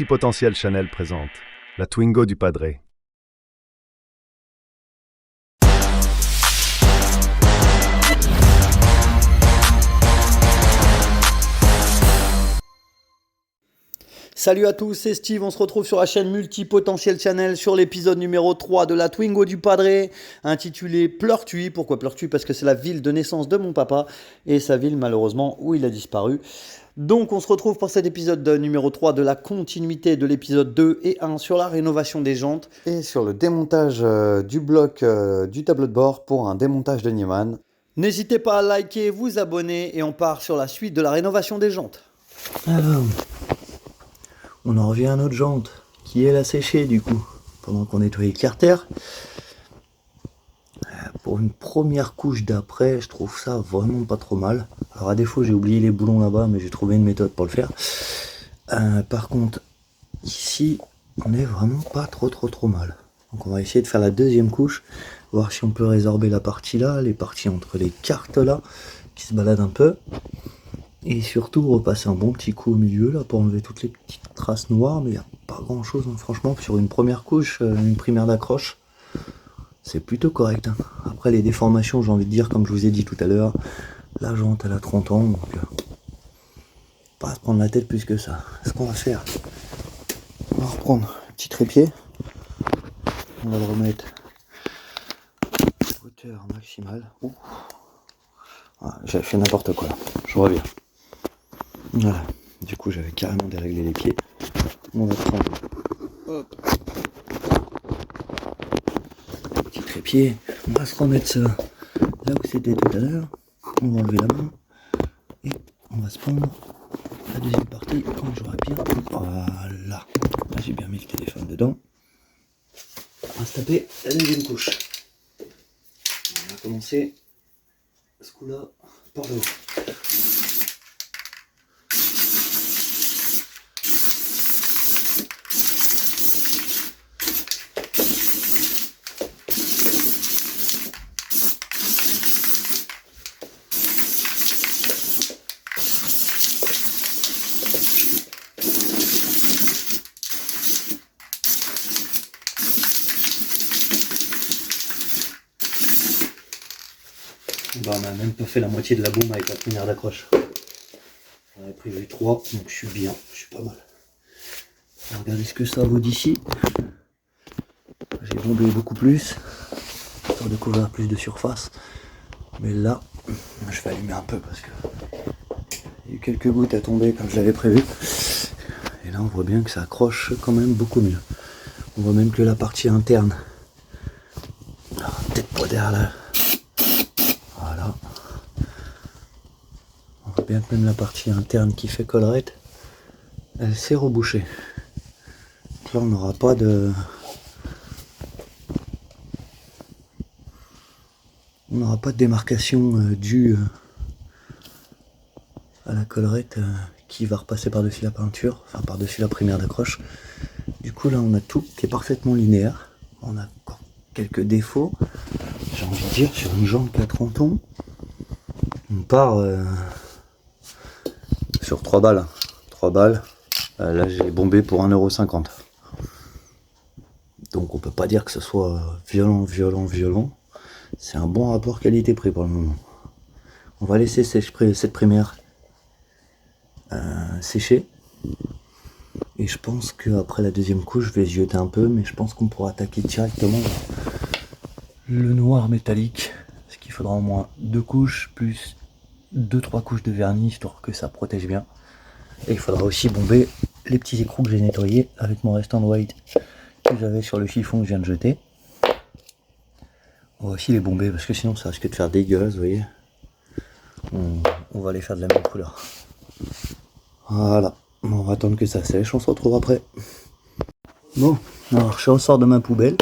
Multipotentiel Chanel présente la Twingo du Padre. Salut à tous, c'est Steve, on se retrouve sur la chaîne Multipotentiel Channel sur l'épisode numéro 3 de la Twingo du Padre, intitulé Pleurtuis. Pourquoi Pleurtuis? Parce que c'est la ville de naissance de mon papa et sa ville malheureusement où il a disparu. Donc on se retrouve pour cet épisode numéro 3 de la continuité de l'épisode 2 et 1 sur la rénovation des jantes et sur le démontage du bloc du tableau de bord pour un démontage de Niemann. N'hésitez pas à liker, vous abonner et on part sur la suite de la rénovation des jantes. Alors, on en revient à notre jante, qui est la séchée du coup, pendant qu'on nettoyait le carter. Pour une première couche d'après, je trouve ça vraiment pas trop mal. Alors à défaut, j'ai oublié les boulons là-bas, mais j'ai trouvé une méthode pour le faire. Par contre, ici, on est vraiment pas trop mal. Donc on va essayer de faire la deuxième couche, voir si on peut résorber la partie là, les parties entre les cartes là, qui se baladent un peu. Et surtout repasser un bon petit coup au milieu là pour enlever toutes les petites traces noires, mais il n'y a pas grand chose hein. Franchement sur une première couche, une primaire d'accroche, c'est plutôt correct hein. Après les déformations, j'ai envie de dire, comme je vous ai dit tout à l'heure, la jante elle a 30 ans, donc pas à se prendre la tête plus que ça. Ce qu'on va faire, on va reprendre le petit trépied, on va le remettre à hauteur maximale. Ah, j'ai fait n'importe quoi là, je reviens. Voilà, du coup j'avais carrément déréglé les pieds. On va prendre petit trépied, on va se remettre ça là où c'était tout à l'heure. On va enlever la main et on va se prendre la deuxième partie comme j'aurais bien. Voilà, là j'ai bien mis le téléphone dedans. On va se taper la deuxième couche. On va commencer ce coup là par le haut. Bah, on a même pas fait la moitié de la boum avec la première d'accroche. J'en avais prévu 3, donc je suis bien, je suis pas mal. On va regarder ce que ça vaut d'ici. J'ai bombé beaucoup plus, histoire de couvrir plus de surface. Mais là, je vais allumer un peu parce que il y a eu quelques gouttes à tomber comme je l'avais prévu. Et là on voit bien que ça accroche quand même beaucoup mieux. On voit même que la partie interne, peut-être pas derrière là. Voilà. On voit bien que même la partie interne qui fait collerette, elle s'est rebouchée. Donc là on n'aura pas de... On n'aura pas de démarcation due à la collerette qui va repasser par-dessus la peinture, enfin par-dessus la primaire d'accroche. Du coup là on a tout qui est parfaitement linéaire. On a encore quelques défauts, j'ai envie de dire, sur une jambe qui a 30 ans. On part sur 3 balles. 3 balles. Là j'ai bombé pour 1,50 €. Donc on peut pas dire que ce soit violent. C'est un bon rapport qualité-prix pour le moment. On va laisser cette primaire sécher. Et je pense qu'après la deuxième couche, je vais zioter un peu, mais je pense qu'on pourra attaquer directement le noir métallique. Ce qu'il faudra au moins 2 couches, plus 2-3 couches de vernis, histoire que ça protège bien. Et il faudra aussi bomber les petits écrous que j'ai nettoyés avec mon restant de white que j'avais sur le chiffon que je viens de jeter. On va aussi les bomber parce que sinon ça risque de faire dégueulasse, vous voyez. On va les faire de la même couleur. Voilà, on va attendre que ça sèche, on se retrouve après. Bon, alors je ressors de ma poubelle,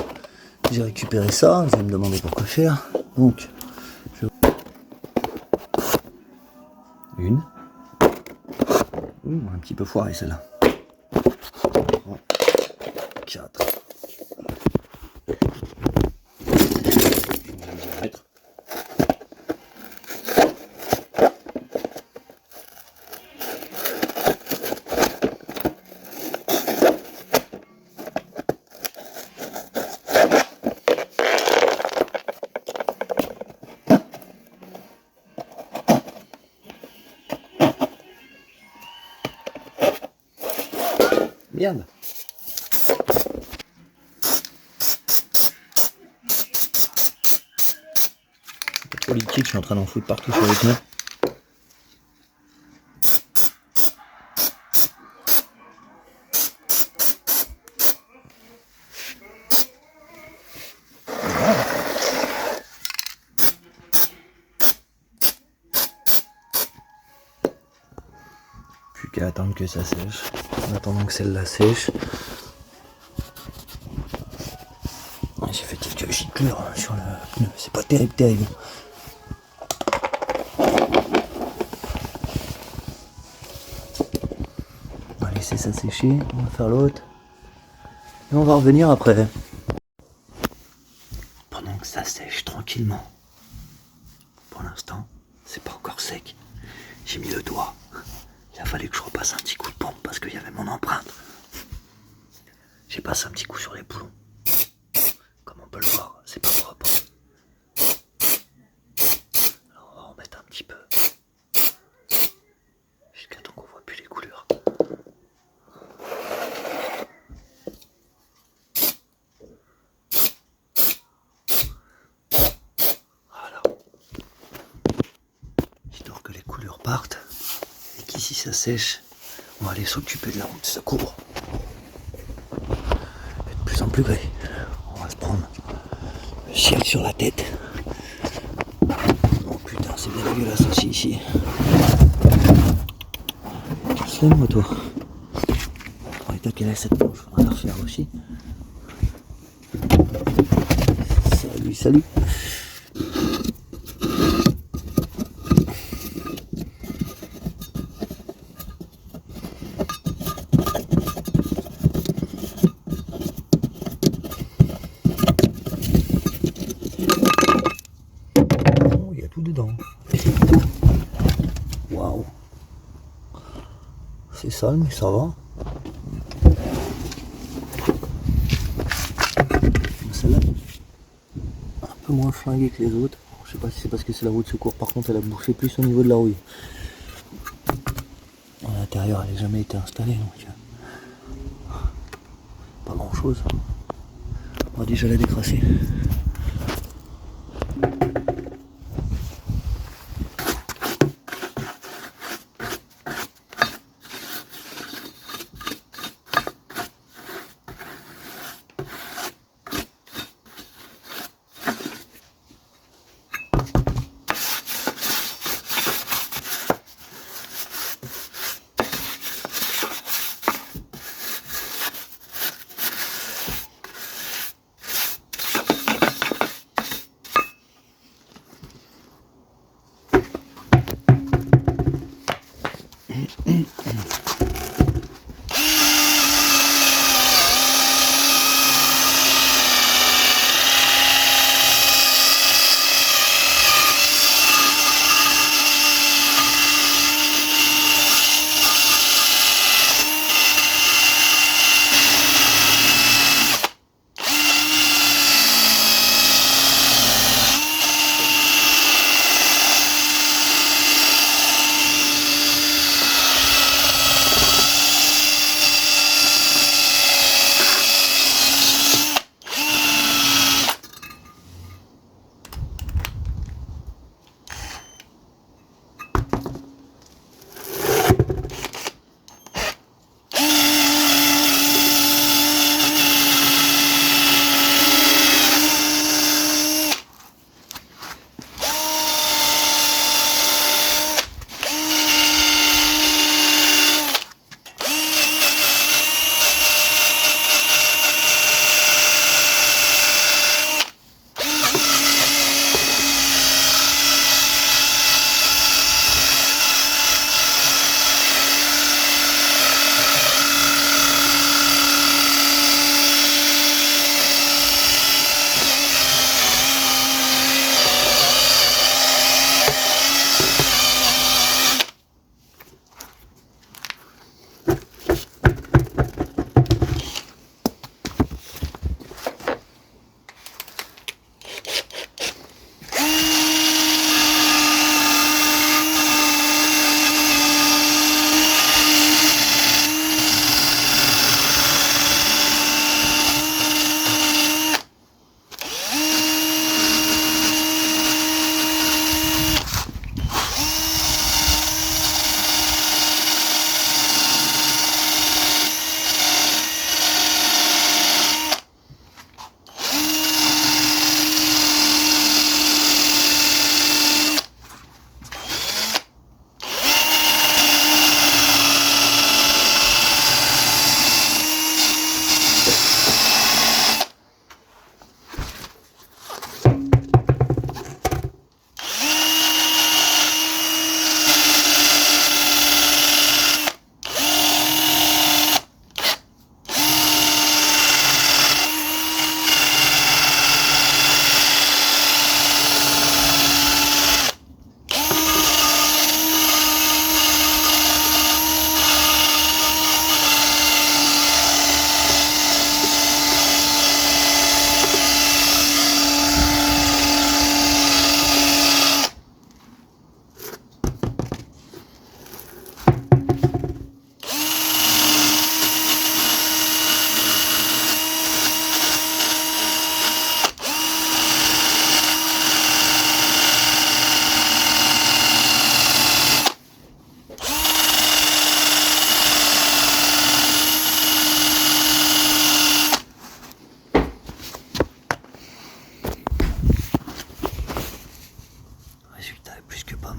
j'ai récupéré ça, vous allez me demander pourquoi faire. Donc, une. Un petit peu foiré celle-là. 4. regarde. C'est trop liquide, je suis en train d'en foutre partout sur les pneus. Plus qu'à attendre que ça sèche. En attendant que celle-là sèche. J'ai fait quelques giclures sur le pneu, c'est pas terrible. On va laisser ça sécher, on va faire l'autre. Et on va revenir après. Pendant que ça sèche tranquillement. Pour l'instant, c'est pas encore sec. J'ai mis le doigt. Il a fallu que je repasse un petit coup de pompe parce qu'il y avait mon empreinte. J'ai passé un petit coup sur les boulons. Comme on peut le voir, c'est pas propre. Alors on va en mettre un petit peu. Jusqu'à temps qu'on voit plus les couleurs. Voilà. Histoire que les couleurs partent. Et qu'ici ça sèche, on va aller s'occuper de la route de secours. De plus en plus gris. On va se prendre le ciel sur la tête. Oh putain, c'est bien dégueulasse aussi ici. Casse-le-moi toi. On va étaquer la cette planche, on va la refaire aussi. Salut. Il y a tout dedans. Waouh. C'est sale mais ça va. Celle-là, un peu moins flinguée que les autres. Je sais pas si c'est parce que c'est la roue de secours. Par contre, elle a bouffé plus au niveau de la rouille. À l'intérieur, elle n'a jamais été installée. Donc, pas grand chose. On va déjà la décrasser.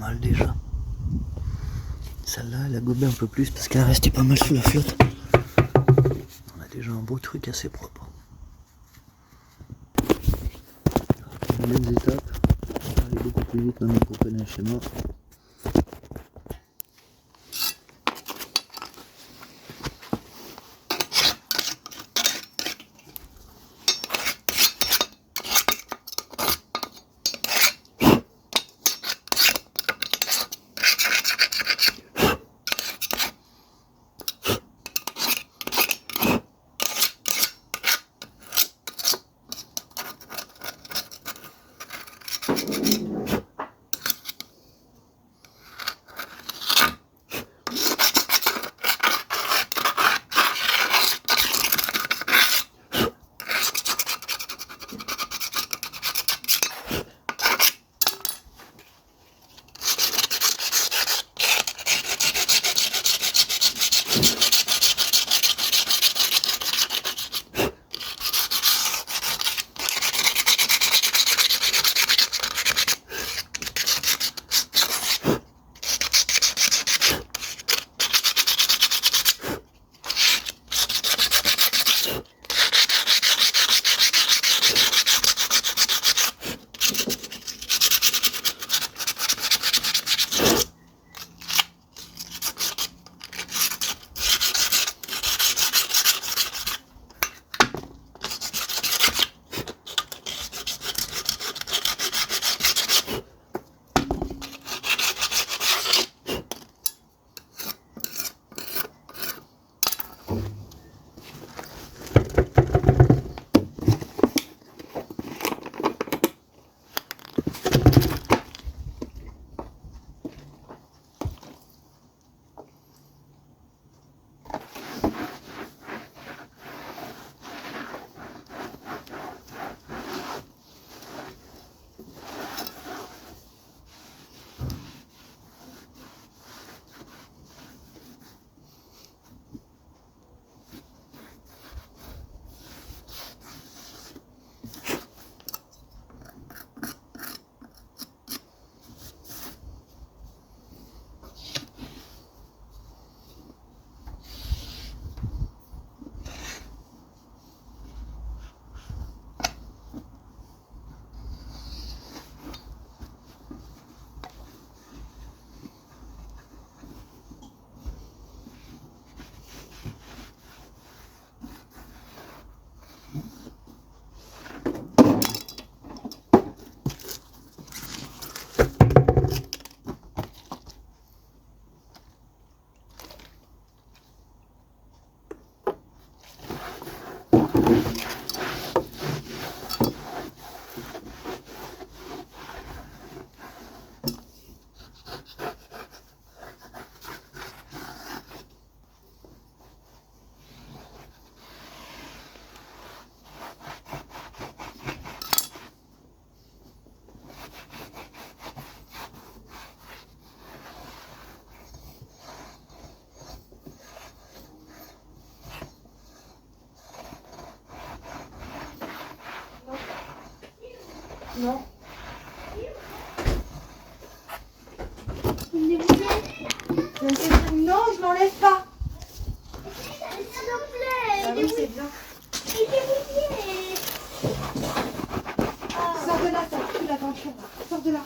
mal déjà. Celle-là, elle a gobé un peu plus parce qu'elle est restée pas mal sous la flotte. On a déjà un beau truc assez propre. Les mêmes étapes, on va aller beaucoup plus vite maintenant pour connaître le schéma. Non. Non, je m'enlève pas. S'il te plaît. Ah oui, c'est bien. Sors de là, ça fout l'aventure. Sors de là.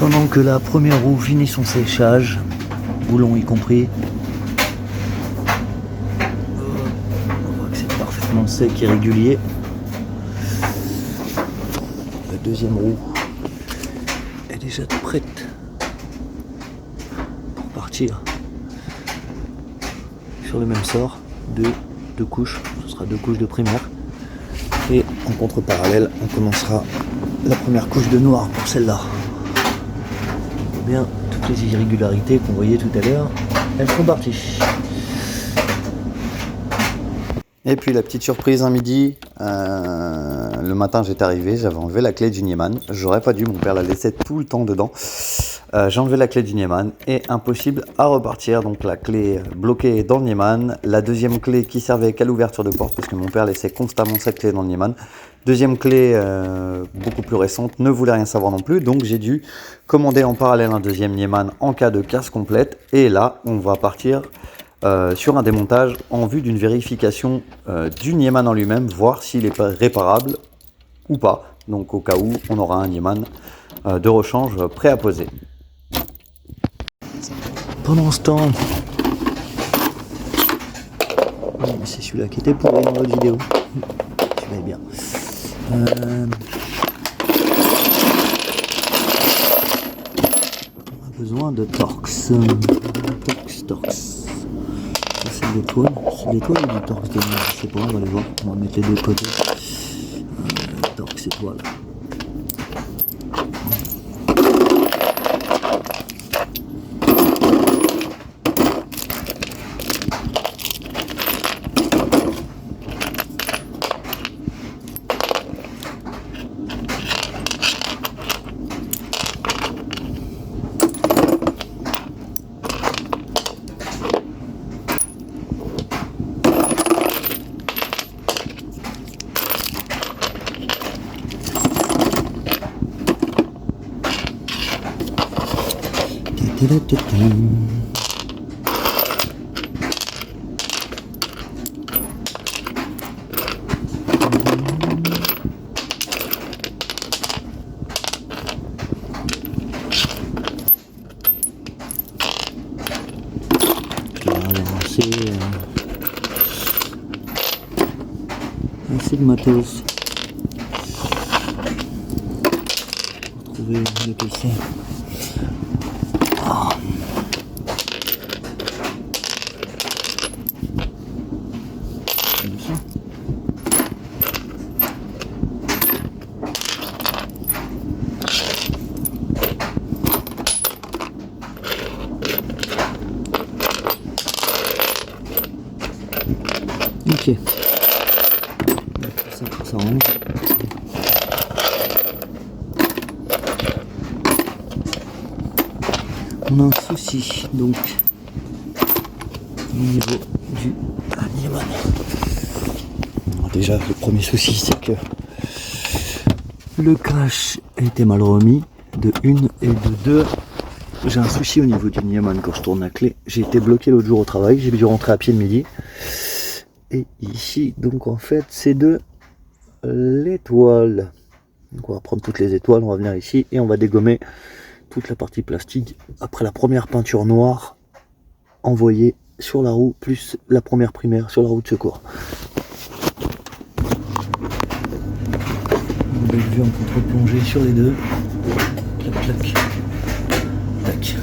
Pendant que la première roue finit son séchage, boulon y compris, on voit que c'est parfaitement sec et régulier. La deuxième roue est déjà prête pour partir sur le même sort, deux couches, ce sera 2 couches de primaire. Et en contre-parallèle, on commencera la première couche de noir pour celle-là. Bien, toutes les irrégularités qu'on voyait tout à l'heure, elles sont parties. Et puis la petite surprise un midi, le matin j'étais arrivé, j'avais enlevé la clé du Nieman. J'aurais pas dû, mon père la laissait tout le temps dedans. J'ai enlevé la clé du Niemann et impossible à repartir. Donc la clé bloquée dans le Niemann. La deuxième clé qui servait qu'à l'ouverture de porte parce que mon père laissait constamment cette clé dans le Niemann. Deuxième clé beaucoup plus récente, ne voulait rien savoir non plus. Donc j'ai dû commander en parallèle un deuxième Niemann en cas de casse complète. Et là, on va partir sur un démontage en vue d'une vérification du Niemann en lui-même, voir s'il est réparable ou pas. Donc au cas où, on aura un Niemann de rechange prêt à poser. Pendant ce temps, c'est celui-là qui était pourri dans l'autre vidéo. Celui-là est bien. On a besoin de Torx. Torx. Ça c'est de l'étoile. C'est de l'étoile ou du Torx de mer? Je sais pas, on va aller voir. On va mettre les deux côtés. Torx étoile. Assez de matos. Retrouver lequel c'est. Comme ça. Ok. Ça rentre. On a un souci donc au niveau du Niemann. Déjà le premier souci c'est que le crash a été mal remis de une et de deux. J'ai un souci au niveau du Niemann quand je tourne la clé. J'ai été bloqué l'autre jour au travail, j'ai dû rentrer à pied le midi. Et ici, donc en fait, c'est de l'étoile. Donc on va prendre toutes les étoiles, on va venir ici et on va dégommer toute la partie plastique. Après la première peinture noire envoyée sur la roue, plus la première primaire sur la roue de secours. Belle vue en contre-plongée sur les deux. Clac, clac. Tac.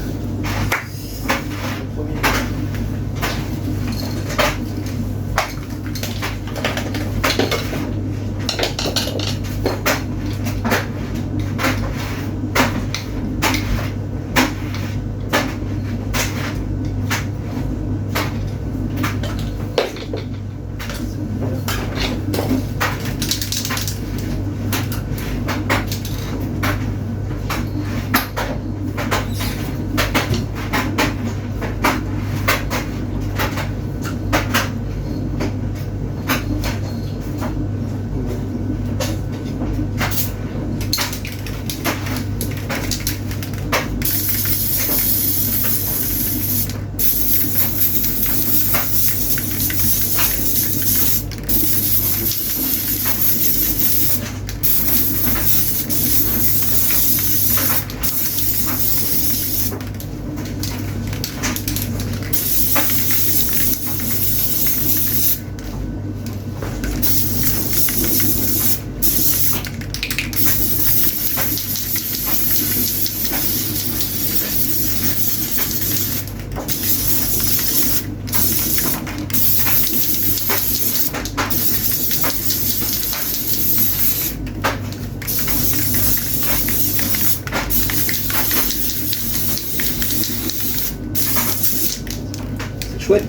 Chouette.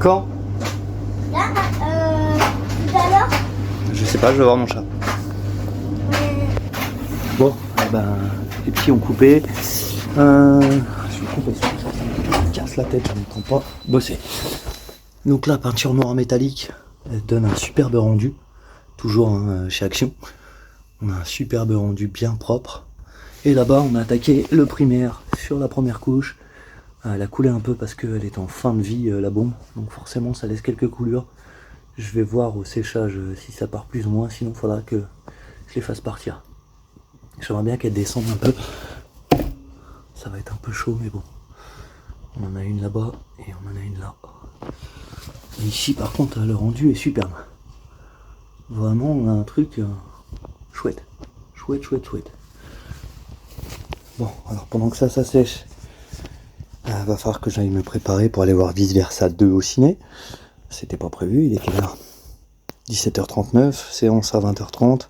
Quand? Là, tout à l'heure. Je sais pas, je vais voir mon chat. Bon, les petits ont coupé. Je vais couper ça. Ça me casse la tête, je ne comprends pas bosser. Donc là, peinture noire métallique, elle donne un superbe rendu. Toujours hein, chez Action. On a un superbe rendu bien propre. Et là-bas, on a attaqué le primaire sur la première couche. Elle a coulé un peu parce qu'elle est en fin de vie, la bombe. Donc forcément, ça laisse quelques coulures. Je vais voir au séchage si ça part plus ou moins. Sinon, il faudra que je les fasse partir. J'aimerais bien qu'elle descende un peu. Ça va être un peu chaud, mais bon. On en a une là-bas et on en a une là. Et ici, par contre, le rendu est superbe. Vraiment, on a un truc chouette. Chouette. Bon, alors pendant que ça sèche, va falloir que j'aille me préparer pour aller voir Vice Versa 2 au ciné. C'était pas prévu, il est quelle heure? 17h39, séance à 20h30.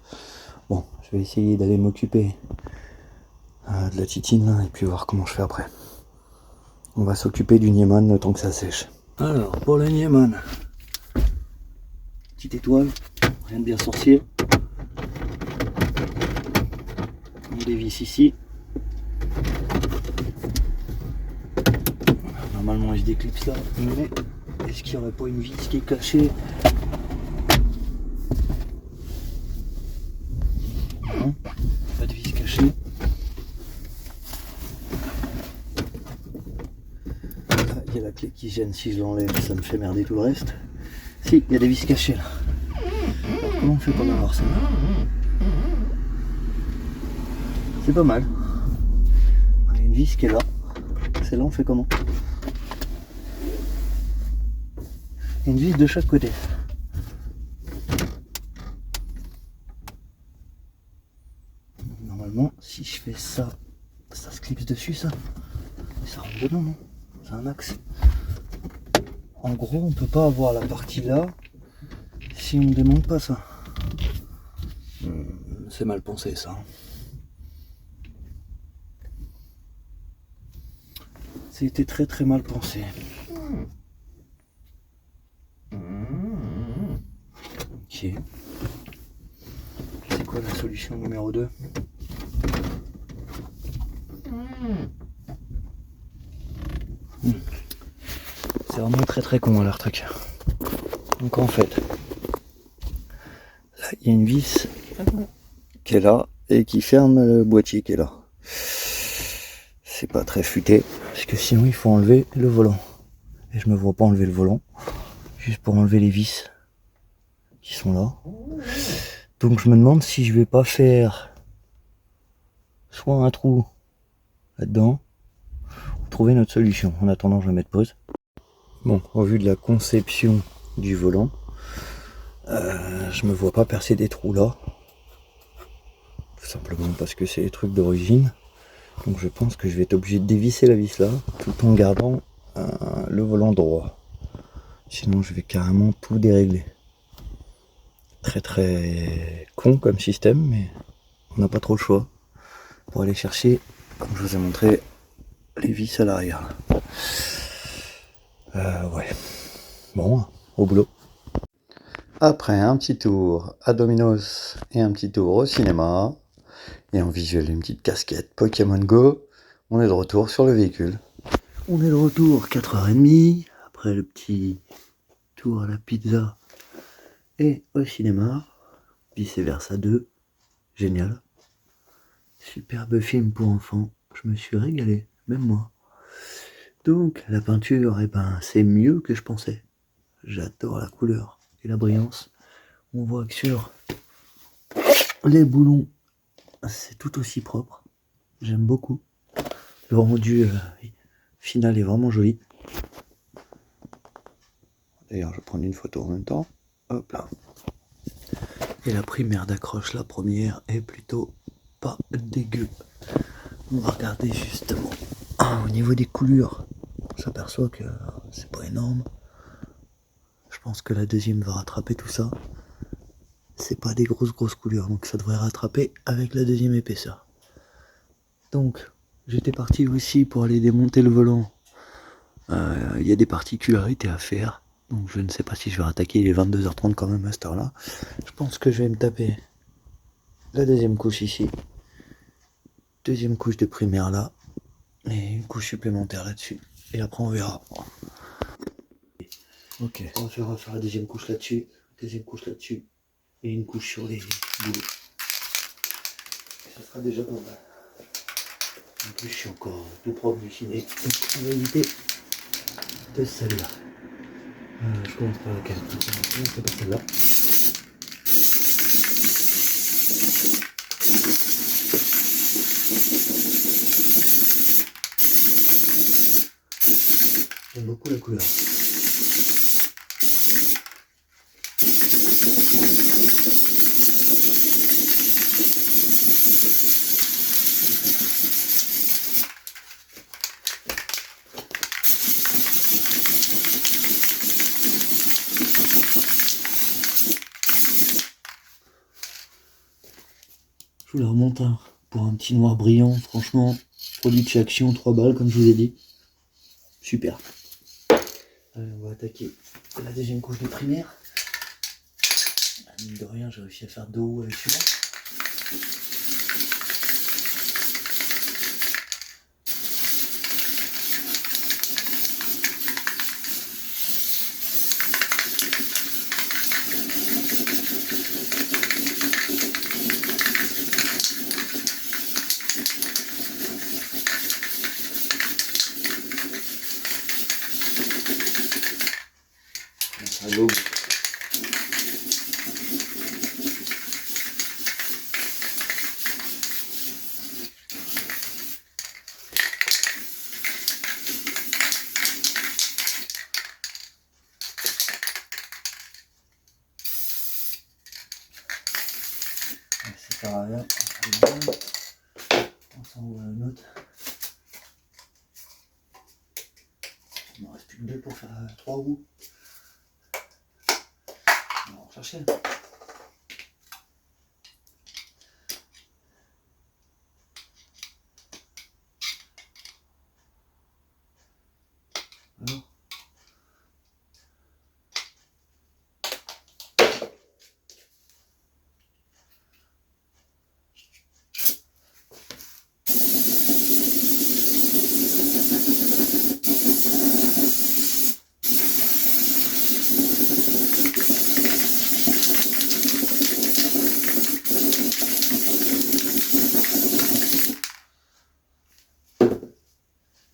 Bon, je vais essayer d'aller m'occuper de la titine là, et puis voir comment je fais après. On va s'occuper du Nieman le temps que ça sèche. Alors, pour le Nieman, petite étoile, rien de bien sorcier. On dévisse ici. Normalement il se déclipse là, mais est-ce qu'il n'y aurait pas une vis qui est cachée? Non, pas de vis cachée. Là, il y a la clé qui gêne, si je l'enlève, ça me fait merder tout le reste. Si, il y a des vis cachées là. Alors, comment on fait pour avoir ça? C'est pas mal. Il y a une vis qui est là. Celle-là, on fait comment? Une vis de chaque côté. Normalement, si je fais ça, ça se clipse dessus, ça. Et ça rentre dedans, non? C'est un axe. En gros, on peut pas avoir la partie là si on démonte pas ça. C'est mal pensé, ça. C'était très mal pensé. Ok. C'est quoi la solution numéro 2? C'est vraiment très con leur truc. Donc en fait, là il y a une vis qui est là et qui ferme le boîtier qui est là. C'est pas très futé, parce que sinon il faut enlever le volant. Et je me vois pas enlever le volant, juste pour enlever les vis qui sont là. Donc je me demande si je vais pas faire soit un trou là-dedans, ou trouver notre solution. En attendant, je vais mettre pause. Bon, au vu de la conception du volant, je me vois pas percer des trous là. Tout simplement parce que c'est des trucs d'origine. Donc je pense que je vais être obligé de dévisser la vis là, tout en gardant le volant droit. Sinon je vais carrément tout dérégler. Très con comme système, mais on n'a pas trop le choix pour aller chercher, comme je vous ai montré, les vis à l'arrière. Ouais. Bon, au boulot. Après un petit tour à Domino's et un petit tour au cinéma, et en visuel une petite casquette Pokémon Go, on est de retour sur le véhicule. On est de retour 4h30, après le petit tour à la pizza et au cinéma. Vice Versa 2, génial. Superbe film pour enfants, je me suis régalé, même moi. Donc la peinture, c'est mieux que je pensais. J'adore la couleur et la brillance. On voit que sur les boulons, c'est tout aussi propre. J'aime beaucoup. Le rendu final est vraiment joli. D'ailleurs, je vais prendre une photo en même temps. Hop là. Et la primaire d'accroche, la première, est plutôt pas dégueu. On va regarder justement. Au niveau des coulures, on s'aperçoit que c'est pas énorme. Je pense que la deuxième va rattraper tout ça. C'est pas des grosses coulures, donc ça devrait rattraper avec la deuxième épaisseur. Donc, j'étais parti aussi pour aller démonter le volant. Il y a des particularités à faire. Donc je ne sais pas si je vais rattaquer, il est 22h30 quand même à cette heure-là. Je pense que je vais me taper la deuxième couche ici. Deuxième couche de primaire là. Et une couche supplémentaire là-dessus. Et après on verra. Ok. On va refaire la deuxième couche là-dessus. Deuxième couche là-dessus. Et une couche sur les boulots. Et ça sera déjà pas mal. En plus je suis encore tout propre du ciné. Donc on va éviter de celle-là. Je commence par laquelle? C'est pas celle-là. J'aime beaucoup la couleur. Je vous la remonte hein, pour un petit noir brillant, franchement, produit de chez Action, 3 balles comme je vous ai dit. Super. Allez, on va attaquer la deuxième couche de primaire. Mine de rien, j'ai réussi à faire 2 hauts avec celui-là. À l'aube. Ça sert à rien. On s'en va à une autre. Il m'en reste plus que 2 pour faire 3 roues. On va en chercher. Alors.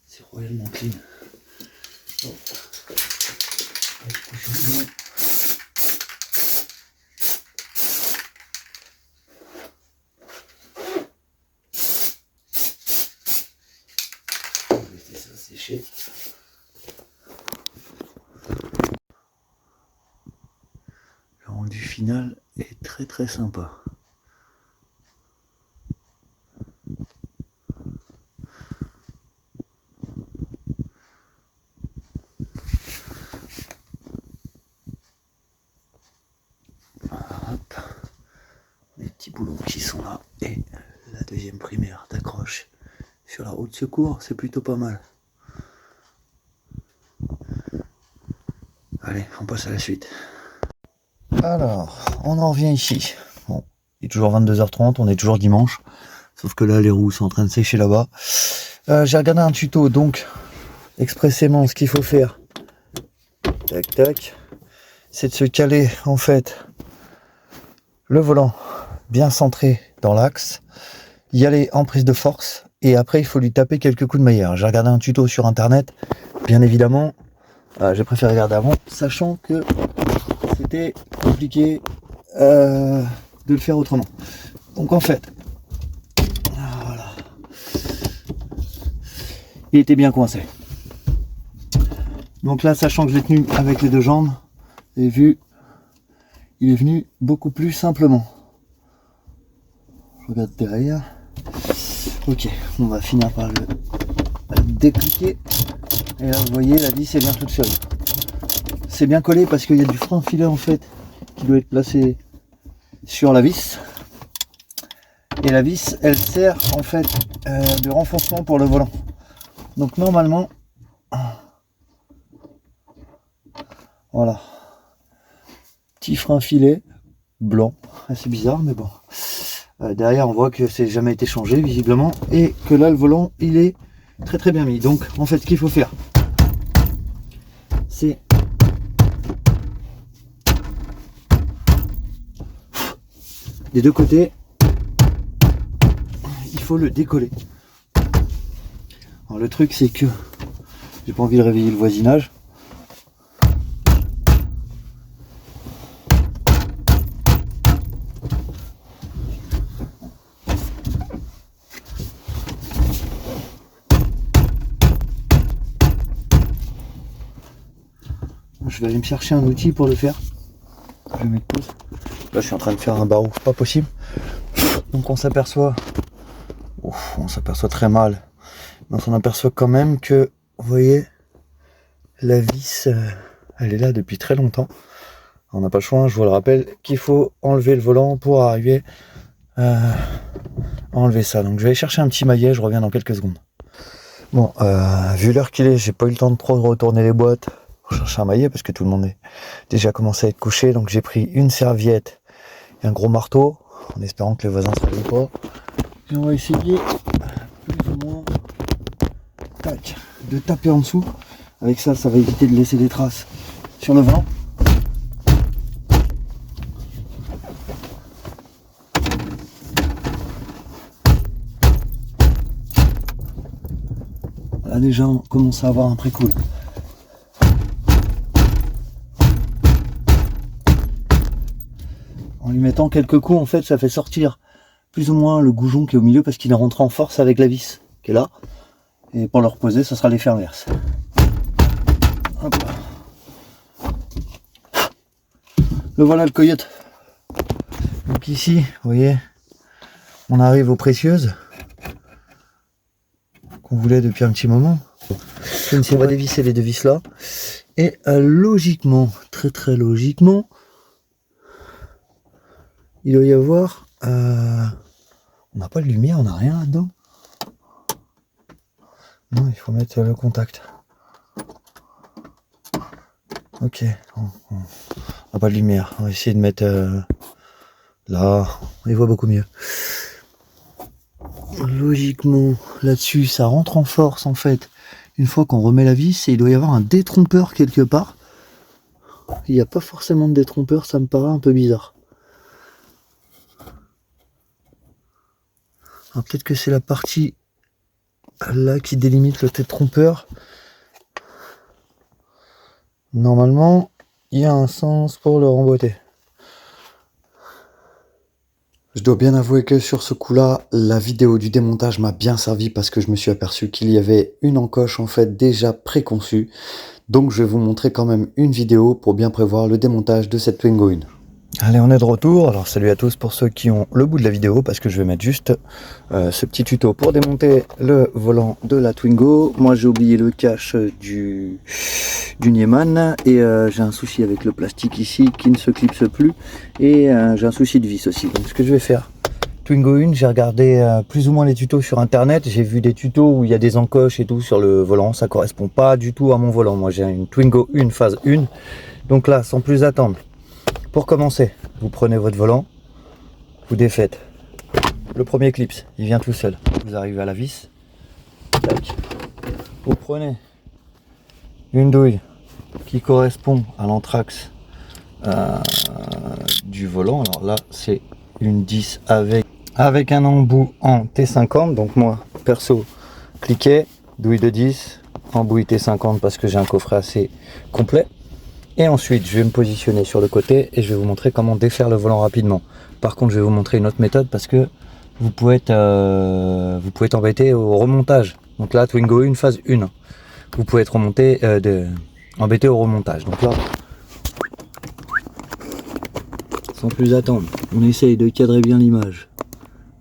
C'est royalement clean. Bon. On va laisser ça sécher. Le rendu final est très très sympa. Hop. Les petits boulons qui sont là et la deuxième primaire d'accroche sur la roue de secours, c'est plutôt pas mal. Allez, on passe à la suite. Alors, on en revient ici. Bon, il est toujours 22h30, on est toujours dimanche. Sauf que là, les roues sont en train de sécher là-bas. J'ai regardé un tuto, donc, expressément, ce qu'il faut faire, tac, tac, c'est de se caler, en fait, le volant bien centré dans l'axe, y aller en prise de force, et après, il faut lui taper quelques coups de maillère. J'ai regardé un tuto sur Internet, bien évidemment, j'ai préféré regarder avant, sachant que c'était compliqué de le faire autrement. Donc en fait, voilà, il était bien coincé. Donc là, sachant que je l'ai tenu avec les 2 jambes, vous avez vu, il est venu beaucoup plus simplement. Je regarde derrière. Ok, on va finir par le décliquer. Et là, vous voyez, la vis est bien toute seule. C'est bien collé parce qu'il y a du frein filet en fait qui doit être placé sur la vis. Et la vis, elle sert en fait de renfoncement pour le volant. Donc normalement, Voilà. Petit frein filet blanc. Assez bizarre, mais bon. Derrière, on voit que c'est jamais été changé, visiblement. Et que là, le volant, il est très très bien mis. Donc, en fait, ce qu'il faut faire, c'est des deux côtés, il faut le décoller. Alors, le truc, c'est que j'ai pas envie de réveiller le voisinage. Je vais aller me chercher un outil pour le faire. Je vais mettre pause. Là, je suis en train de faire un barreau, pas possible. Donc, on s'aperçoit très mal. Mais on s'en aperçoit quand même que, vous voyez, la vis, elle est là depuis très longtemps. On n'a pas le choix, hein, je vous le rappelle, qu'il faut enlever le volant pour arriver à enlever ça. Donc, je vais aller chercher un petit maillet, je reviens dans quelques secondes. Bon, vu l'heure qu'il est, j'ai pas eu le temps de trop retourner les boîtes. Pour chercher un maillet parce que tout le monde est déjà commencé à être couché, donc j'ai pris une serviette et un gros marteau en espérant que les voisins ne se réveillent pas. Et on va essayer plus ou moins de taper en dessous. Avec ça, ça va éviter de laisser des traces sur le volant. Là déjà on commence à avoir un pré-coup. En lui mettant quelques coups, en fait, ça fait sortir plus ou moins le goujon qui est au milieu parce qu'il est rentré en force avec la vis qui est là. Et pour le reposer, ça sera l'effet inverse. Hop. Le voilà le coyote. Donc ici, vous voyez, on arrive aux précieuses qu'on voulait depuis un petit moment. On va dévisser les deux vis là. Et logiquement, très logiquement, il doit y avoir... on n'a pas de lumière, on n'a rien là-dedans. Non, il faut mettre le contact. Ok, on n'a pas de lumière. On va essayer de mettre... là, on y voit beaucoup mieux. Logiquement, là-dessus, ça rentre en force en fait. Une fois qu'on remet la vis, et il doit y avoir un détrompeur quelque part. Il n'y a pas forcément de détrompeur, ça me paraît un peu bizarre. Alors peut-être que c'est la partie là qui délimite le détrompeur. Normalement, il y a un sens pour le remboîter. Je dois bien avouer que sur ce coup-là, la vidéo du démontage m'a bien servi parce que je me suis aperçu qu'il y avait une encoche en fait déjà préconçue. Donc je vais vous montrer quand même une vidéo pour bien prévoir le démontage de cette Twingo 1. Allez, on est de retour. Alors salut à tous pour ceux qui ont le bout de la vidéo parce que je vais mettre juste ce petit tuto pour démonter le volant de la Twingo. Moi j'ai oublié le cache du Niemann et j'ai un souci avec le plastique ici qui ne se clipse plus et j'ai un souci de vis aussi. Donc ce que je vais faire, Twingo 1, j'ai regardé plus ou moins les tutos sur internet. J'ai vu des tutos où il y a des encoches et tout sur le volant. Ça correspond pas du tout à mon volant. Moi j'ai une Twingo 1 phase 1. Donc là, sans plus attendre, pour commencer, vous prenez votre volant, vous défaites le premier clip, il vient tout seul. Vous arrivez à la vis, tac. Vous prenez une douille qui correspond à l'anthrax du volant. Alors là, c'est une 10 avec un embout en T50. Donc moi, perso, cliquez, douille de 10, embout T50 parce que j'ai un coffret assez complet. Et ensuite, je vais me positionner sur le côté et je vais vous montrer comment défaire le volant rapidement. Par contre, je vais vous montrer une autre méthode parce que vous pouvez être embêté au remontage. Donc là, Twingo 1 phase 1. Vous pouvez être embêté au remontage. Donc là, sans plus attendre, on essaye de cadrer bien l'image.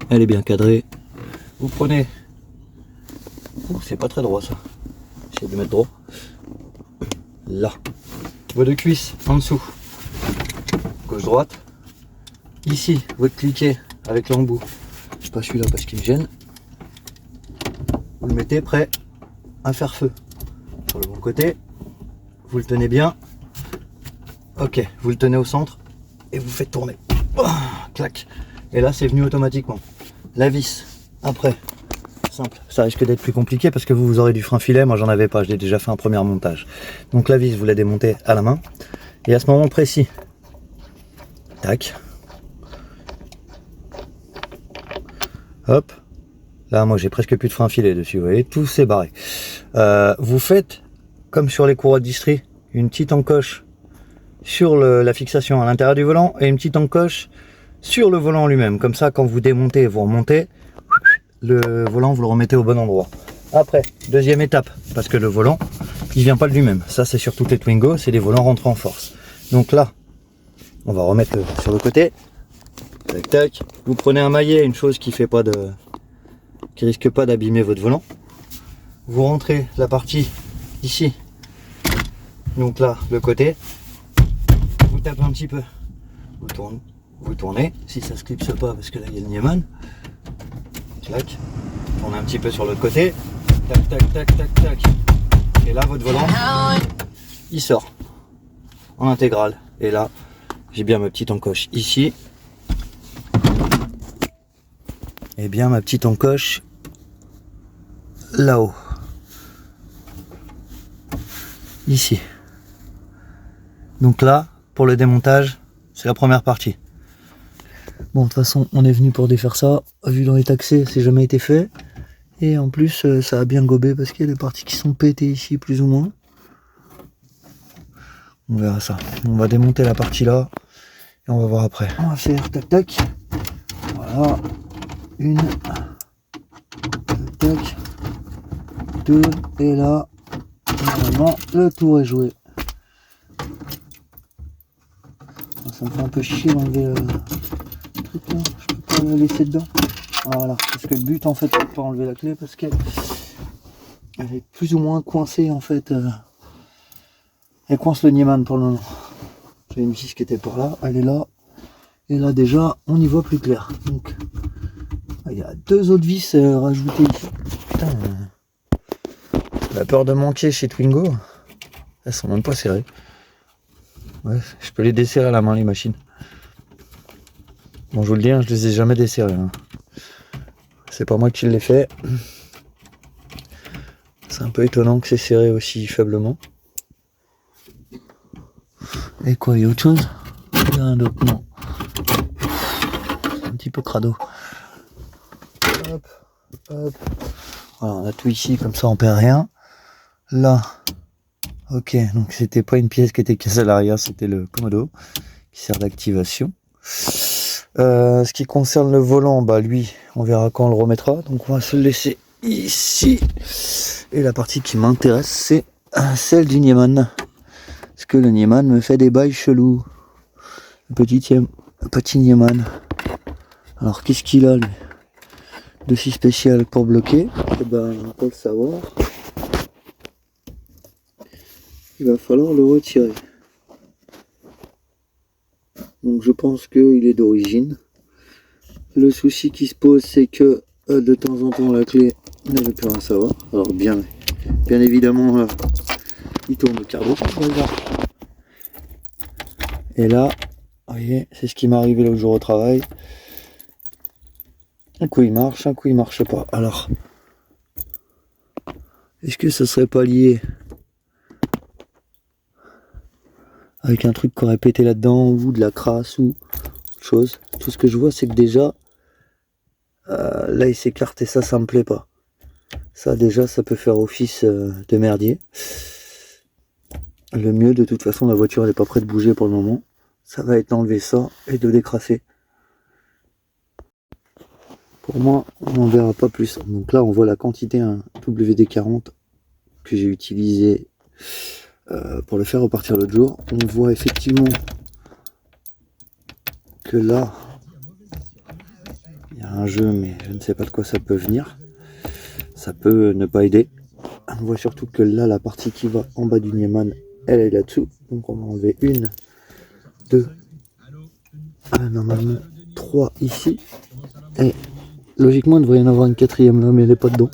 Elle est bien cadrée. Vous prenez... Oh, c'est pas très droit ça. J'essaie de mettre droit. Là. Votre cuisse en dessous, gauche-droite. Ici, votre cliquet avec l'embout. Je pas celui-là parce qu'il me gêne. Vous le mettez prêt à faire feu. Sur le bon côté, vous le tenez bien. Ok, vous le tenez au centre et vous faites tourner. Oh, clac. Et là, c'est venu automatiquement. La vis, après, simple. Ça risque d'être plus compliqué parce que vous aurez du frein filet. Moi, j'en avais pas. J'ai déjà fait un premier montage. Donc la vis, vous la démontez à la main. Et à ce moment précis, tac. Hop. Là, moi, j'ai presque plus de frein filet dessus. Vous voyez, tout s'est barré. Vous faites, comme sur les courroies de distri, une petite encoche sur la fixation à l'intérieur du volant et une petite encoche sur le volant lui-même. Comme ça, quand vous démontez et vous remontez, le volant, vous le remettez au bon endroit. Après, deuxième étape, parce que le volant, il vient pas de lui-même. Ça, c'est sur toutes les Twingo, c'est des volants rentrés en force. Donc là, on va remettre sur le côté. Tac, tac. Vous prenez un maillet, une chose qui fait pas de... qui risque pas d'abîmer votre volant. Vous rentrez la partie ici. Donc là, le côté. Vous tapez un petit peu. Vous tournez. Si ça se clipse pas, parce que là, il y a le Niemann. Tac. Tournez un petit peu sur l'autre côté. Tac, tac, tac, tac, tac. Et là, votre volant, il sort en intégrale. Et là, j'ai bien ma petite encoche ici. Et bien ma petite encoche là-haut. Ici. Donc là, pour le démontage, c'est la première partie. Bon, de toute façon, on est venu pour défaire ça. Vu dans les taxés, c'est jamais été fait. Et en plus, ça a bien gobé parce qu'il y a des parties qui sont pétées ici, plus ou moins. On verra ça. On va démonter la partie là. Et on va voir après. On va faire tac tac. Voilà. Une. Tac tac. Deux. Et là, normalement, le tour est joué. Ça me fait un peu chier d'enlever le truc là. Je peux pas le laisser dedans. Voilà. Parce que le but en fait, c'est de pas enlever la clé parce qu'elle est plus ou moins coincée en fait. Elle coince le Niemann pour le moment. J'ai une vis qui était par là, elle est là. Et là déjà, on y voit plus clair. Donc, il y a deux autres vis rajoutées ici. Putain, la peur de manquer chez Twingo. Elles sont même pas serrées. Ouais, je peux les desserrer à la main les machines. Bon, je vous le dis, hein, je les ai jamais desserrées. Hein. C'est pas moi qui l'ai fait. C'est un peu étonnant que c'est serré aussi faiblement. Et quoi, il y a autre chose? Il y a un autre, non. C'est un petit peu crado. Hop, hop. Voilà, on a tout ici, comme ça on perd rien. Là, ok, donc c'était pas une pièce qui était cassée à l'arrière, c'était le commodo qui sert d'activation. Ce qui concerne le volant, bah lui, on verra quand on le remettra. Donc on va se le laisser ici. Et la partie qui m'intéresse, c'est celle du Niemann. Parce que le Niemann me fait des bails chelous. Le petit Niemann. Alors qu'est-ce qu'il a lui de si spécial pour bloquer? Eh ben, pour le savoir, il va falloir le retirer. Donc je pense qu'il est d'origine. Le souci qui se pose, c'est que de temps en temps la clé ne veut plus rien savoir. Alors bien évidemment, il tourne le carreau. Et là, vous voyez, c'est ce qui m'est arrivé l'autre jour au travail. Un coup il marche, un coup il marche pas. Alors, est-ce que ce serait pas lié avec un truc qui aurait pété là-dedans, ou de la crasse, ou autre chose? Tout ce que je vois, c'est que déjà, là il s'écarte et ça me plaît pas. Ça déjà, ça peut faire office de merdier. Le mieux, de toute façon, la voiture elle est pas prête de bouger pour le moment. Ça va être d'enlever ça et de décrasser. Pour moi, on n'en verra pas plus. Donc là, on voit la quantité, un WD-40 que j'ai utilisé pour le faire repartir l'autre jour. On voit effectivement que là, il y a un jeu, mais je ne sais pas de quoi ça peut venir. Ça peut ne pas aider. On voit surtout que là, la partie qui va en bas du Niemann, elle est là-dessous. Donc on va enlever une, deux, normalement 3 ici. Et logiquement, il devrait y en avoir une quatrième là, mais elle n'est pas dedans.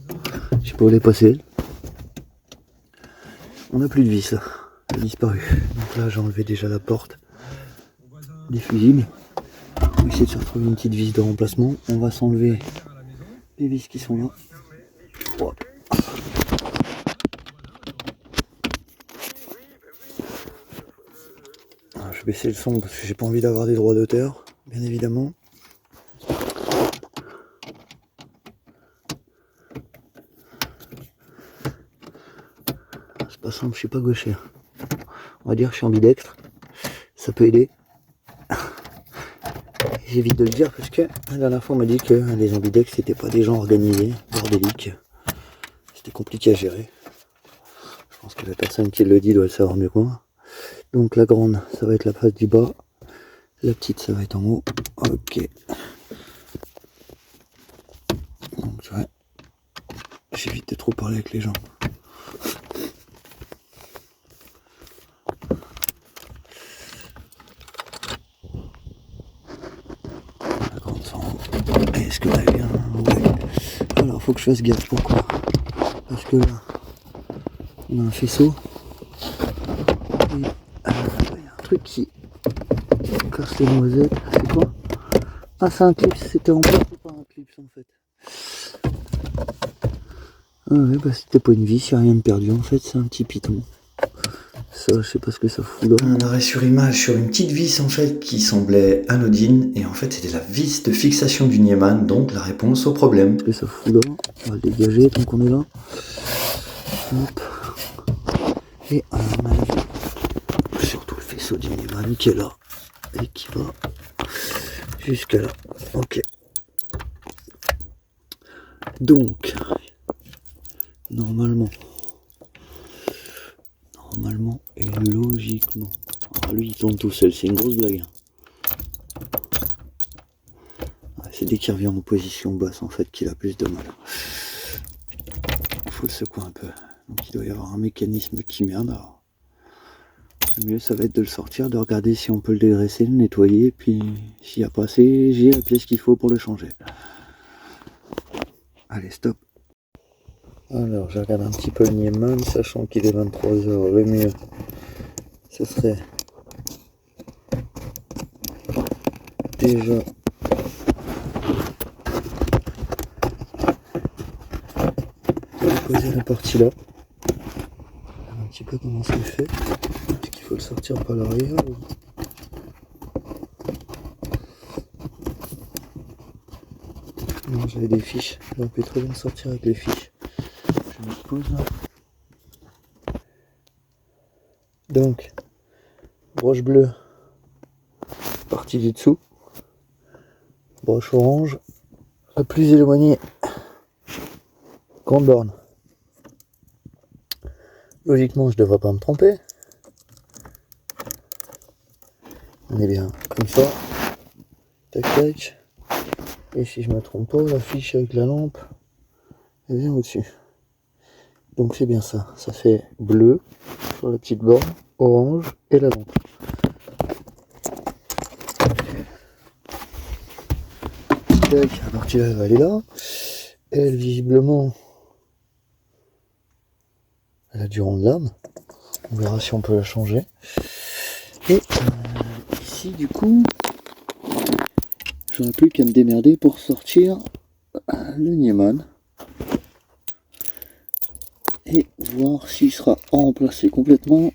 Je sais pas où elle est passée. On n'a plus de vis là. Elle a disparu. Donc, Donc là j'ai enlevé déjà la porte des fusibles. On va essayer de se retrouver une petite vis de remplacement. On va s'enlever les vis qui sont là. Oh. Je vais baisser le son parce que j'ai pas envie d'avoir des droits d'auteur, bien évidemment. C'est pas simple, je suis pas gaucher. On va dire que je suis ambidextre. Ça peut aider. J'évite de le dire parce que la dernière fois on m'a dit que les ambidextres c'était pas des gens organisés, bordéliques. C'était compliqué à gérer. Je pense que la personne qui le dit doit le savoir mieux que moi. Donc la grande, ça va être la face du bas. La petite, ça va être en haut. Ok. Donc ouais, j'évite de trop parler avec les gens. La grande, c'est en haut. Est-ce que là, bien? Ouais. Alors, faut que je fasse gaffe. Pourquoi? Parce que là, on a un faisceau. Et il y a un truc qui casse les noisettes. C'est quoi? Ah, c'est un clip. C'était en place ou pas un clip en fait? Ah ouais, bah c'était pas une vis, y'a rien de perdu en fait, c'est un petit piton. Ça, je sais pas ce que ça fout là. Un arrêt sur image sur une petite vis en fait qui semblait anodine et en fait c'était la vis de fixation du Niemann, donc la réponse au problème. Qu'est-ce que ça fout là? On va le dégager tant qu'on est là. Hop. Et on a surtout le faisceau du Niemann qui est là et qui va jusqu'à là. Ok. Donc, normalement et logiquement. Alors lui il tourne tout seul, c'est une grosse blague. Ouais, c'est dès qu'il revient en position basse en fait qu'il a plus de mal. Il faut le secouer un peu. Donc il doit y avoir un mécanisme qui merde. Alors, le mieux ça va être de le sortir, de regarder si on peut le dégraisser, le nettoyer, puis s'il n'y a pas assez, j'ai la pièce qu'il faut pour le changer. Allez, stop. Alors, je regarde un petit peu le Niemann, sachant qu'il est 23 h, le mieux, ce serait déjà de poser la partie là. Un petit peu comment c'est fait. Est-ce qu'il faut le sortir par l'arrière ou... Non, j'avais des fiches. J'aurais pu très bien sortir avec les fiches. Je me pose là. Donc, broche bleue, partie du dessous. Broche orange, la plus éloignée. Grande borne. Logiquement, je devrais pas me tromper. On est bien comme ça. Tac tac. Et si je me trompe pas, la fiche avec la lampe est bien au-dessus. Donc c'est bien ça. Ça fait bleu sur la petite borne, orange et la lampe. Tac, la partie là, elle va aller là. Elle, visiblement, elle a dû rendre l'âme. On verra si on peut la changer. Et ici, du coup, j'aurais plus qu'à me démerder pour sortir le Niemann et voir s'il sera remplacé complètement.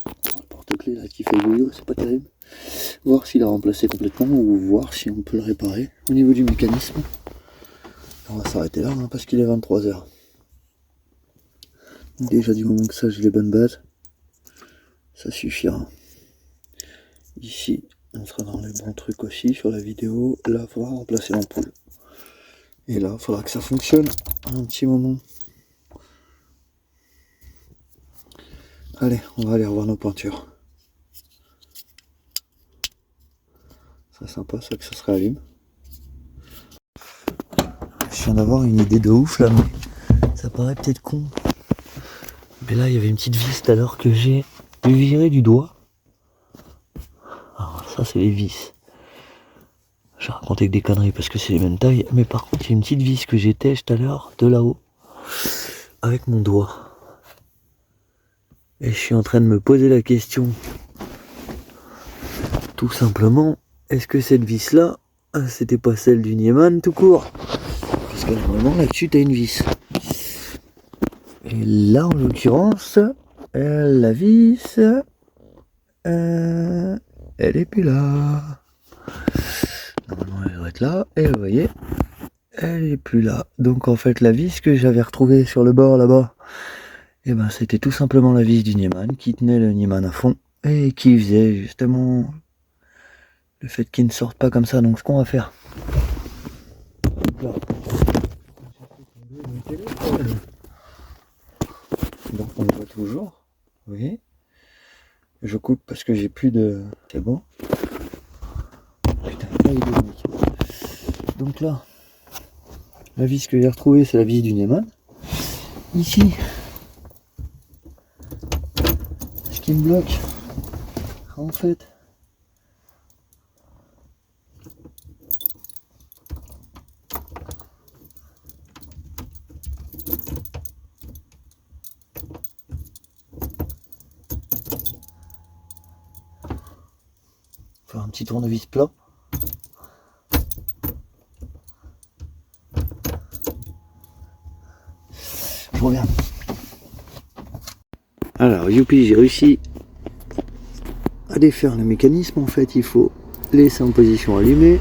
Le porte-clés là qui fait le bouillot, c'est pas terrible. Voir s'il a remplacé complètement ou voir si on peut le réparer au niveau du mécanisme. On va s'arrêter là hein, parce qu'il est 23 h. Déjà du moment que ça j'ai les bonnes bases, ça suffira. Ici on sera dans les bons trucs aussi sur la vidéo. Là il faudra remplacer l'ampoule. Et là il faudra que ça fonctionne un petit moment. Allez, on va aller revoir nos peintures. Ce serait sympa ça que ça se réallume. Je viens d'avoir une idée de ouf là, mais ça paraît peut-être con. Mais là il y avait une petite vis tout à l'heure que j'ai dû virer du doigt. Alors ça c'est les vis. J'ai raconté que des conneries parce que c'est les mêmes tailles. Mais par contre il y a une petite vis que j'ai têche tout à l'heure de là-haut. Avec mon doigt. Et je suis en train de me poser la question, tout simplement, est-ce que cette vis là, c'était pas celle du Niemann tout court? Parce que normalement là-dessus t'as une vis. Et là en l'occurrence, la vis, elle est plus là. Normalement elle doit être là, et vous voyez, elle est plus là. Donc en fait la vis que j'avais retrouvée sur le bord là-bas, et ben c'était tout simplement la vis du Niemann qui tenait le Niemann à fond et qui faisait justement le fait qu'il ne sorte pas comme ça. Donc ce qu'on va faire, donc on le voit toujours, vous voyez, je coupe parce que j'ai plus de... c'est bon. Putain, là il est unique. Donc là, la vis que j'ai retrouvée, c'est la vis du Niemann. Ici, ce qui me bloque, en fait, faire un petit tournevis plat. Je reviens. Alors, youpi, j'ai réussi à défaire le mécanisme. En fait, il faut laisser en position allumée,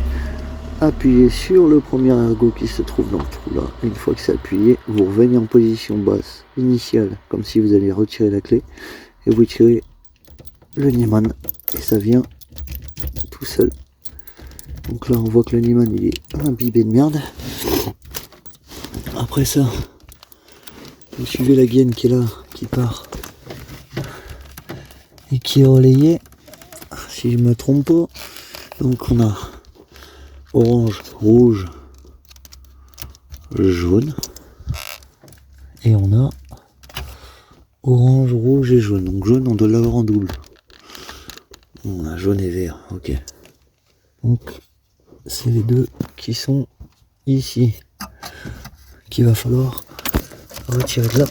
appuyer sur le premier ergot qui se trouve dans le trou là. Une fois que c'est appuyé, vous revenez en position basse initiale, comme si vous allez retirer la clé, et vous tirez le Niemann, et ça vient tout seul. Donc là, on voit que le Niemann il est imbibé de merde. Après ça, vous suivez la gaine qui est là, qui part et qui est relayée, si je me trompe pas. Donc on a orange, rouge, jaune, et on a orange, rouge et jaune. Donc jaune, on doit l'avoir en double. On a jaune et vert, ok. Donc c'est les deux qui sont ici, qu'il va falloir retirer de là.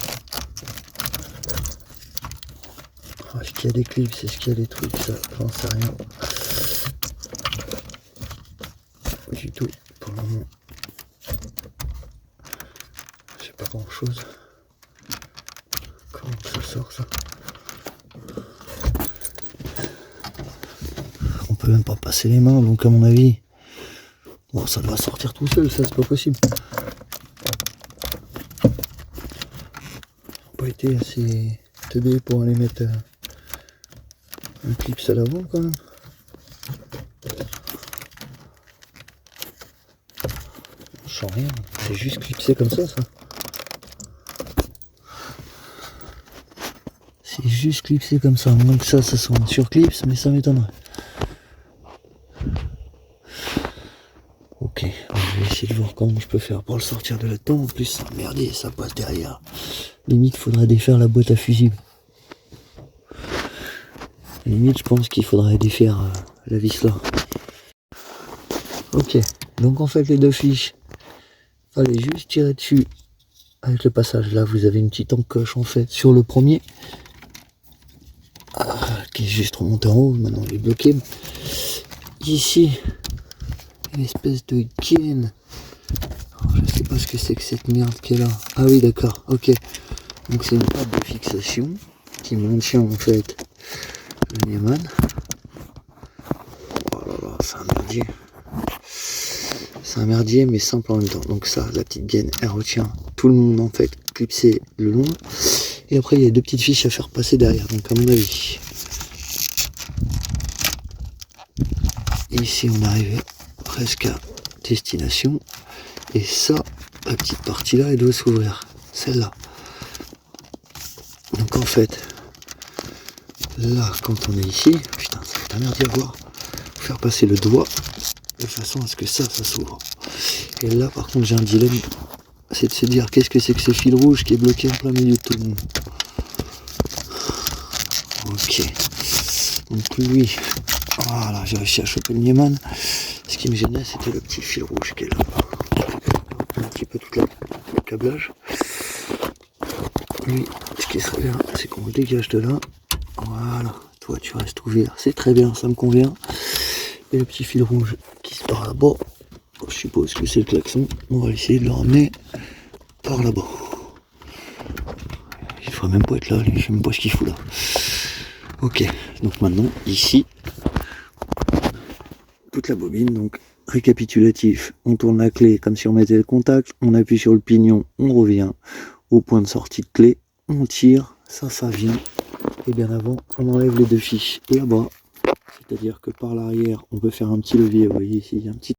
Est-ce qu'il y a des clips, est-ce qu'il y a des trucs, ça j'en sais rien du tout pour le moment. J'ai pas grand chose. Comment ça sort ça? On peut même pas passer les mains, donc à mon avis, bon, ça doit sortir tout seul, ça c'est pas possible. Pas été assez teubé pour aller mettre un clip à l'avant quand même. Je sens rien, c'est juste clipsé comme ça. C'est juste clipsé comme ça, moins que ça soit sur clips, mais ça m'étonnerait. Ok, je vais essayer de voir comment je peux faire pour le sortir de là-dedans. En plus, c'est un merdier, ça passe derrière. Limite, faudrait défaire la boîte à fusibles. Limite, je pense qu'il faudrait défaire la vis là. Ok, donc en fait, les deux fiches, fallait juste tirer dessus avec le passage. Là, vous avez une petite encoche en fait sur le premier, qui est juste remonté en haut. Maintenant, il est bloqué. Ici, une espèce de gaine. Je sais pas ce que c'est que cette merde qui est là. Ah oui, d'accord, ok. Donc c'est une patte de fixation qui maintient en fait le Niemann. Oh là là, c'est un merdier. C'est un merdier mais simple en même temps. Donc ça, la petite gaine, elle retient tout le monde en fait, clipsé le long. Et après il y a deux petites fiches à faire passer derrière. Donc à mon avis, ici on arrive presque à destination. Et ça, la petite partie là, elle doit s'ouvrir. Celle-là. Donc en fait, là, quand on est ici, putain, ça va être un merdier à voir. Faut faire passer le doigt de façon à ce que ça s'ouvre. Et là, par contre, j'ai un dilemme. C'est de se dire, qu'est-ce que c'est que ce fil rouge qui est bloqué en plein milieu de tout le monde. Ok. Donc lui, voilà, j'ai réussi à choper le Niemann. Ce qui me gênait, c'était le petit fil rouge qui est là. Un petit peu tout le câblage. Lui, je qui serait bien, c'est qu'on le dégage de là. Voilà, toi tu restes ouvert, c'est très bien, ça me convient. Et le petit fil rouge qui se part là-bas, je suppose que c'est le klaxon. On va essayer de le ramener par là-bas. Il devrait même pas être là, je sais même pas ce qu'il fout là. Ok, donc maintenant, ici, toute la bobine, donc récapitulatif, on tourne la clé comme si on mettait le contact, on appuie sur le pignon, on revient au point de sortie de clé, on tire, ça vient, et bien avant, on enlève les deux fiches là-bas, c'est-à-dire que par l'arrière, on peut faire un petit levier, vous voyez ici, il y a un petit...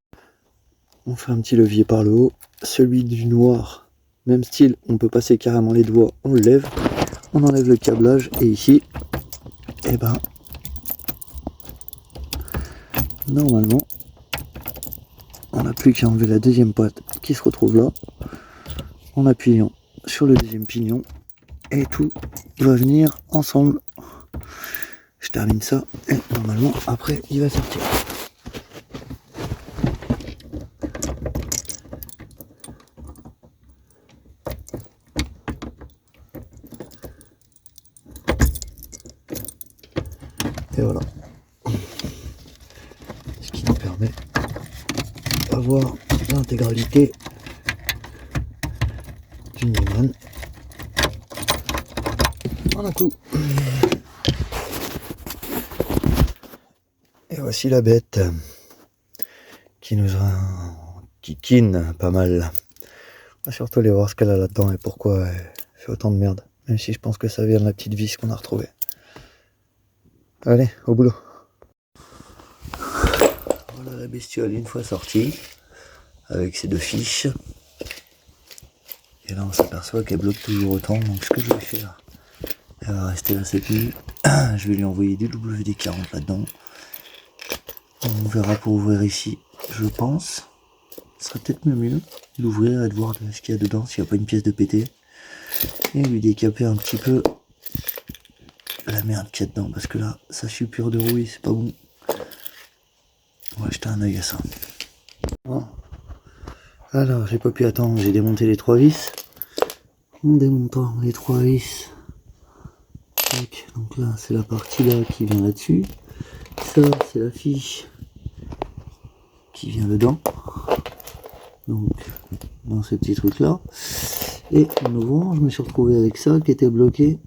On fait un petit levier par le haut, celui du noir, même style, on peut passer carrément les doigts, on le lève, on enlève le câblage, et ici, et ben, normalement, on n'a plus qu'à enlever la deuxième patte qui se retrouve là, en appuyant sur le deuxième pignon, et tout va venir ensemble. Je termine ça, et normalement, après, il va sortir. Et voilà. Ce qui nous permet d'avoir l'intégralité du Niemann en un coup. Et voici la bête qui nous kikine pas mal. On va surtout aller voir ce qu'elle a là-dedans et pourquoi elle fait autant de merde. Même si je pense que ça vient de la petite vis qu'on a retrouvée. Allez, au boulot. Voilà la bestiole une fois sortie, avec ses deux fiches. Et là on s'aperçoit qu'elle bloque toujours autant, donc ce que je vais faire, elle va rester là cette nuit. Je vais lui envoyer du WD-40 là-dedans. On verra pour ouvrir ici, je pense. Ce serait peut-être mieux d'ouvrir et de voir ce qu'il y a dedans, s'il n'y a pas une pièce de pété. Et lui décaper un petit peu la merde qu'il y a dedans, parce que là, ça suppure de rouille, c'est pas bon. On va jeter un œil à ça. Bon. Alors, j'ai pas pu attendre, j'ai démonté les 3 vis. En démontant les 3 vis, donc là, c'est la partie là qui vient là-dessus. Ça, c'est la fiche qui vient dedans. Donc, dans ce petit truc là. Et en ouvrant, je me suis retrouvé avec ça qui était bloqué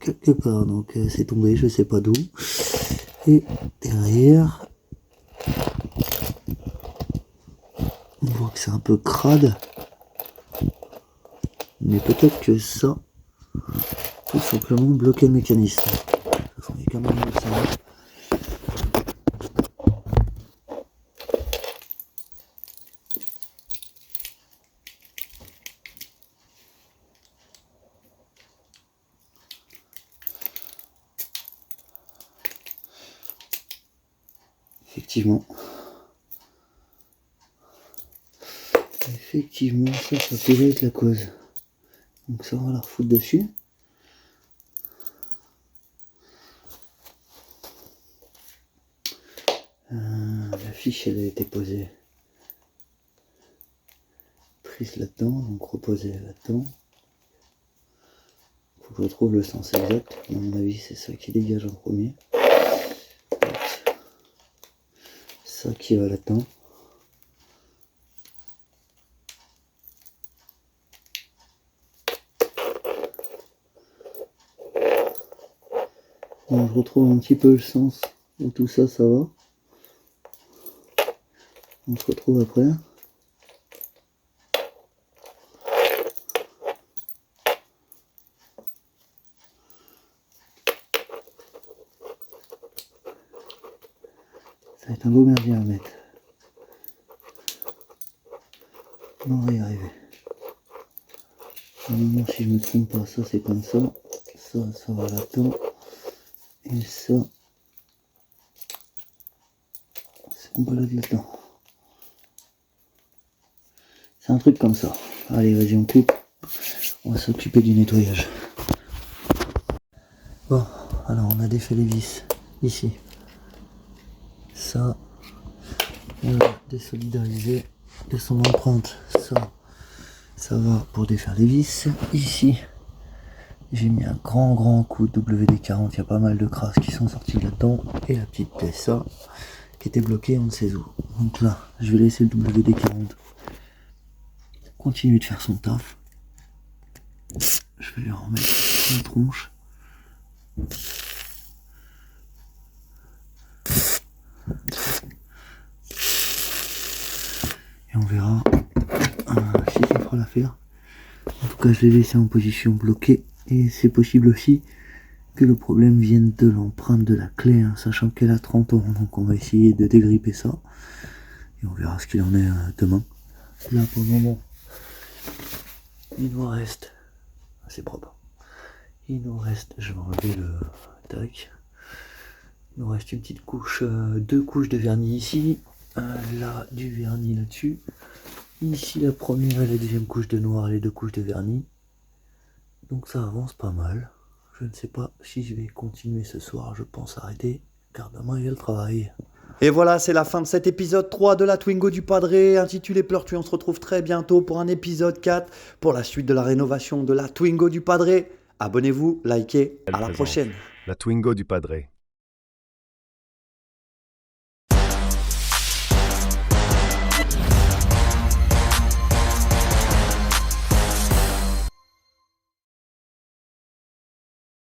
quelque part, donc c'est tombé, je sais pas d'où. Et derrière, on voit que c'est un peu crade, mais peut-être que ça tout simplement bloquer le mécanisme. Il y a quand même mieux que ça. Effectivement, ça pourrait être la cause. Donc ça, on va la refoutre dessus. La fiche, elle a été posée prise là-dedans, donc reposée là-dedans. Faut que je retrouve le sens exact. À mon avis, c'est ça qui dégage en premier. Ça qui va là-dedans. Bon, je retrouve un petit peu le sens où tout ça, ça va. On se retrouve après. Ça va être un beau merdier à mettre. On va y arriver. Normalement, si je me trompe pas, ça c'est comme ça. Ça va là-dedans. Et ça, c'est qu'on balade là-dedans. C'est un truc comme ça. Allez, vas-y, on coupe. On va s'occuper du nettoyage. Bon, alors on a défait les vis ici. Ça, on l'a désolidarisé de son empreinte. Ça va pour défaire les vis. Ici, J'ai mis un grand coup de WD-40, il y a pas mal de crasses qui sont sorties là-dedans. Et la petite pièce ça, qui était bloquée on ne sait où. Donc là, je vais laisser le WD-40 continuer de faire son taf. Je vais lui remettre une tronche. Et on verra si ça fera l'affaire. En tout cas, je l'ai laissé en position bloquée. Et c'est possible aussi que le problème vienne de l'empreinte de la clé, hein, sachant qu'elle a 30 ans. Donc on va essayer de dégripper ça. Et on verra ce qu'il en est demain. Là, pour le moment, il nous reste... C'est propre. Il nous reste... Je vais enlever le... Tac. Il nous reste une petite couche, 2 couches de vernis ici. Là, du vernis là-dessus. Ici, la première et la deuxième couche de noir, les 2 couches de vernis. Donc ça avance pas mal. Je ne sais pas si je vais continuer ce soir. Je pense arrêter, car demain il y a le travail. Et voilà, c'est la fin de cet épisode 3 de la Twingo du Padre, intitulé Pleure-tu. On se retrouve très bientôt pour un épisode 4, pour la suite de la rénovation de la Twingo du Padre. Abonnez-vous, likez, à la prochaine. La Twingo du Padre.